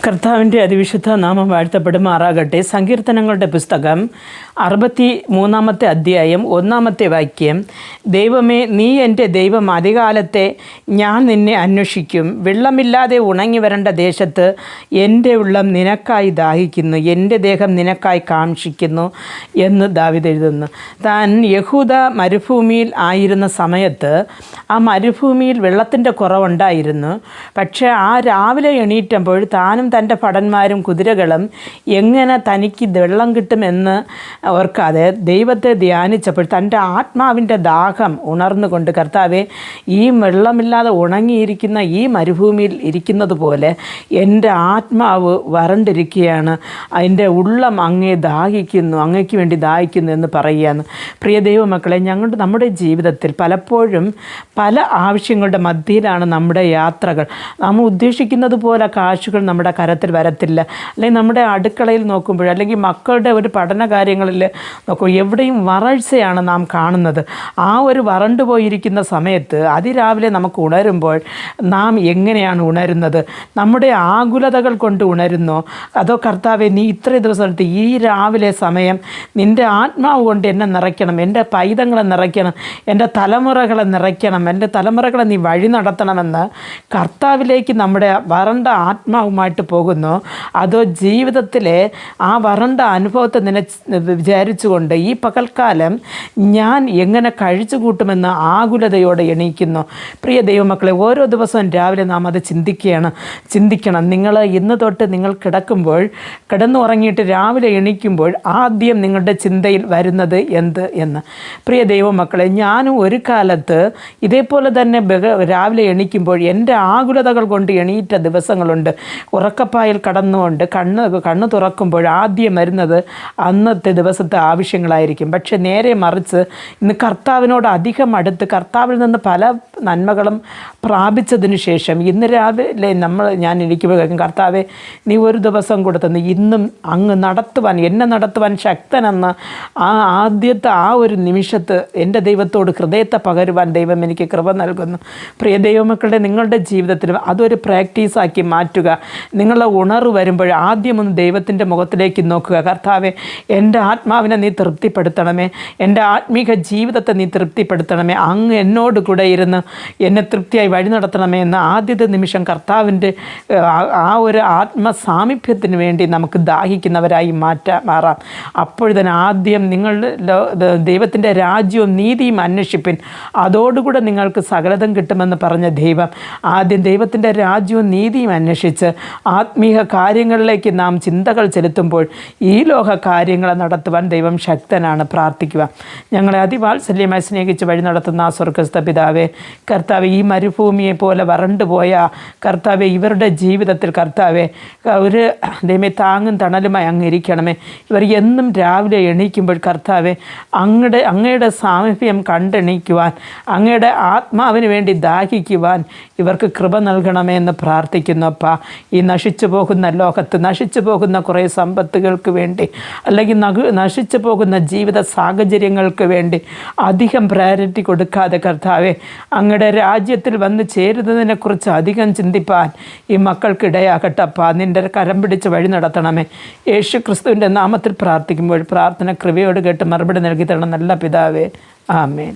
കർത്താവിൻ്റെ അതിവിശുദ്ധ നാമം വാഴ്ത്തപ്പെടുമാറാകട്ടെ. സങ്കീർത്തനങ്ങളുടെ പുസ്തകം 63 അധ്യായം 1 വാക്യം. ദൈവമേ, നീ എൻ്റെ ദൈവം, അധികാലത്തെ ഞാൻ നിന്നെ അന്വേഷിക്കും. വെള്ളമില്ലാതെ ഉണങ്ങി വരേണ്ട ദേശത്ത് എൻ്റെ ഉള്ളം നിനക്കായി ദാഹിക്കുന്നു, എൻ്റെ ദേഹം നിനക്കായി കാക്ഷിക്കുന്നു എന്ന് ദാവീദ് എഴുതുന്നു. താൻ യഹൂദ മരുഭൂമിയിൽ ആയിരുന്ന സമയത്ത് ആ മരുഭൂമിയിൽ വെള്ളത്തിൻ്റെ കുറവുണ്ടായിരുന്നു. പക്ഷേ ആ രാവിലെ എണീറ്റപ്പോൾ താനും തൻ്റെ ഭടന്മാരും കുതിരകളും എങ്ങനെ തനിക്ക് വെള്ളം കിട്ടുമെന്ന് ഓർക്കാതെ ദൈവത്തെ ധ്യാനിച്ചപ്പോൾ തൻ്റെ ആത്മാവിൻ്റെ ദാഹം ഉണർന്നുകൊണ്ട്, കർത്താവെ, ഈ വെള്ളമില്ലാതെ ഉണങ്ങിയിരിക്കുന്ന ഈ മരുഭൂമിയിൽ ഇരിക്കുന്നത് പോലെ എൻ്റെ ആത്മാവ് വരണ്ടിരിക്കുകയാണ്, അതിൻ്റെ ഉള്ളം അങ്ങേ ദാഹിക്കുന്നു, അങ്ങയ്ക്ക് വേണ്ടി ദാഹിക്കുന്നു എന്ന് പറയുകയാണ്. പ്രിയ ദൈവമക്കളെ, നമ്മുടെ ജീവിതത്തിൽ പലപ്പോഴും പല ആവശ്യങ്ങളുടെ മധ്യയിലാണ് നമ്മുടെ യാത്രകൾ. നാം ഉദ്ദേശിക്കുന്നത് പോലെ കാശുകൾ നമ്മുടെ കരത്തിൽ വരത്തില്ല. അല്ലെങ്കിൽ നമ്മുടെ അടുക്കളയിൽ നോക്കുമ്പോൾ, അല്ലെങ്കിൽ മക്കളുടെ ഒരു പഠന കാര്യങ്ങളിൽ നോക്കുമ്പോൾ എവിടെയും വരൾച്ചയാണ് നാം കാണുന്നത്. ആ ഒരു വരണ്ടു പോയിരിക്കുന്ന സമയത്ത് അതിരാവിലെ നമുക്ക് ഉണരുമ്പോൾ നാം എങ്ങനെയാണ് ഉണരുന്നത്? നമ്മുടെ ആകുലതകൾ കൊണ്ട് ഉണരുന്നോ? അതോ കർത്താവെ, നീ ഇത്രയും ദിവസം എടുത്ത് ഈ രാവിലെ സമയം നിൻ്റെ ആത്മാവ് കൊണ്ട് എന്നെ നിറയ്ക്കണം, എൻ്റെ പൈതങ്ങളെ നിറയ്ക്കണം, എൻ്റെ തലമുറകളെ നിറയ്ക്കണം, എൻ്റെ തലമുറകളെ നീ വഴി നടത്തണമെന്ന് കർത്താവിലേക്ക് നമ്മുടെ വരണ്ട ആത്മാവുമായിട്ട് പോകുന്നു. അതോ ജീവിതത്തിലെ ആ വരണ്ട അനുഭവത്തെ വിചാരിച്ചുകൊണ്ട് ഈ പകൽക്കാലം ഞാൻ എങ്ങനെ കഴിച്ചു കൂട്ടുമെന്ന് ആകുലതയോടെ എണീക്കുന്നു? പ്രിയ ദൈവമക്കളെ, ഓരോ ദിവസവും രാവിലെ നാം അത് ചിന്തിക്കണം. നിങ്ങൾ ഇന്ന് തൊട്ട് നിങ്ങൾ കിടന്നുറങ്ങിയിട്ട് രാവിലെ എണീക്കുമ്പോൾ ആദ്യം നിങ്ങളുടെ ചിന്തയിൽ വരുന്നത് എന്ത് എന്ന്. പ്രിയ ദൈവമക്കളെ, ഞാനും ഒരു കാലത്ത് ഇതേപോലെ തന്നെ രാവിലെ എണീക്കുമ്പോൾ എൻ്റെ ആകുലതകൾ കൊണ്ട് എണീറ്റ ദിവസങ്ങളുണ്ട്. ഉറക്കപ്പായിൽ കടന്നുകൊണ്ട് കണ്ണ് തുറക്കുമ്പോൾ ആദ്യം വരുന്നത് അന്നത്തെ ദിവസത്തെ ആവശ്യങ്ങളായിരിക്കും. പക്ഷെ നേരെ മറിച്ച് ഇന്ന് കർത്താവിനോട് അധികം അടുത്ത് കർത്താവിൽ നിന്ന് പല നന്മകളും പ്രാപിച്ചതിന് ശേഷം ഇന്ന് രാവിലെ ഞാൻ ഇരിക്കുമ്പോൾ, കർത്താവെ, നീ ഒരു ദിവസം കൂടെ തന്നു, ഇന്നും അങ്ങ് എന്നെ നടത്തുവാൻ ശക്തനെന്ന് ആദ്യത്തെ ആ ഒരു നിമിഷത്ത് എൻ്റെ ദൈവത്തോട് ഹൃദയത്തെ പകരുവാൻ ദൈവം എനിക്ക് കൃപ നൽകുന്നു. പ്രിയ ദൈവമക്കളുടെ, നിങ്ങളുടെ ജീവിതത്തിൽ അതൊരു പ്രാക്ടീസാക്കി മാറ്റുക. നിങ്ങളുടെ ഉണർവ് വരുമ്പോൾ ആദ്യം ഒന്ന് ദൈവത്തിൻ്റെ മുഖത്തിലേക്ക് നോക്കുക. കർത്താവെ, എൻ്റെ ആത്മാവിനെ നീ തൃപ്തിപ്പെടുത്തണമേ, എൻ്റെ ആത്മീക ജീവിതത്തെ നീ തൃപ്തിപ്പെടുത്തണമേ, അങ്ങ് എന്നോട് കൂടെ ഇരുന്ന് എന്നെ തൃപ്തിയായി വഴി നടത്തണമേ എന്ന് ആദ്യത്തെ നിമിഷം കർത്താവിൻ്റെ ആ ഒരു ആത്മസാമീപ്യത്തിന് വേണ്ടി നമുക്ക് ദാഹിക്കുന്നവരായി മാറാം. അപ്പോഴത്തന്നെ ആദ്യം ദൈവത്തിൻ്റെ രാജ്യവും നീതിയും അന്വേഷിപ്പിൻ, അതോടുകൂടെ നിങ്ങൾക്ക് സകലതും കിട്ടുമെന്ന് പറഞ്ഞ ദൈവം, ആദ്യം ദൈവത്തിൻ്റെ രാജ്യവും നീതിയും അന്വേഷിച്ച് ആത്മീയ കാര്യങ്ങളിലേക്ക് നാം ചിന്തകൾ ചെലുത്തുമ്പോൾ ഈ ലോക കാര്യങ്ങളെ നടത്തുവാൻ ദൈവം ശക്തനാണ്. പ്രാർത്ഥിക്കുക. ഞങ്ങളെ അതിവാത്സല്യമായി സ്നേഹിച്ച് വഴി നടത്തുന്ന ആ സ്വർഗ്ഗസ്ഥ പിതാവേ, കർത്താവെ, ഈ മരുഭൂമിയെ പോലെ വരണ്ടുപോയ കർത്താവെ, ഇവരുടെ ജീവിതത്തിൽ കർത്താവെ ഒരു ദൈവമേ താങ്ങും തണലുമായി അങ്ങ് ഇരിക്കണമേ. ഇവർ എന്നും രാവിലെ എണീക്കുമ്പോൾ കർത്താവെ അങ്ങയുടെ സാമീപ്യം കണ്ടെണീക്കുവാൻ, അങ്ങയുടെ ആത്മാവിന് വേണ്ടി ദാഹിക്കുവാൻ ഇവർക്ക് കൃപ നൽകണമേ എന്ന് പ്രാർത്ഥിക്കുന്നു. അപ്പാ, ഈ നശിച്ചു പോകുന്ന ലോകത്ത് നശിച്ചു പോകുന്ന കുറേ സമ്പത്തുകൾക്ക് വേണ്ടി, അല്ലെങ്കിൽ നശിച്ചു പോകുന്ന ജീവിത സാഹചര്യങ്ങൾക്ക് വേണ്ടി അധികം പ്രയോറിറ്റി കൊടുക്കാതെ കർത്താവെ, അങ്ങയുടെ രാജ്യത്തിൽ വന്ന് ചേരുന്നതിനെക്കുറിച്ച് അധികം ചിന്തിപ്പാൻ ഈ മക്കൾക്കിടയാകട്ടപ്പാ. നിൻ്റെ കരം പിടിച്ച് വഴി നടത്തണമേ. യേശു ക്രിസ്തുവിൻ്റെ നാമത്തിൽ പ്രാർത്ഥിക്കുമ്പോൾ പ്രാർത്ഥന കൃപയോട് കേട്ട് മറുപടി നൽകി തരണം നല്ല പിതാവേ. ആമേൻ.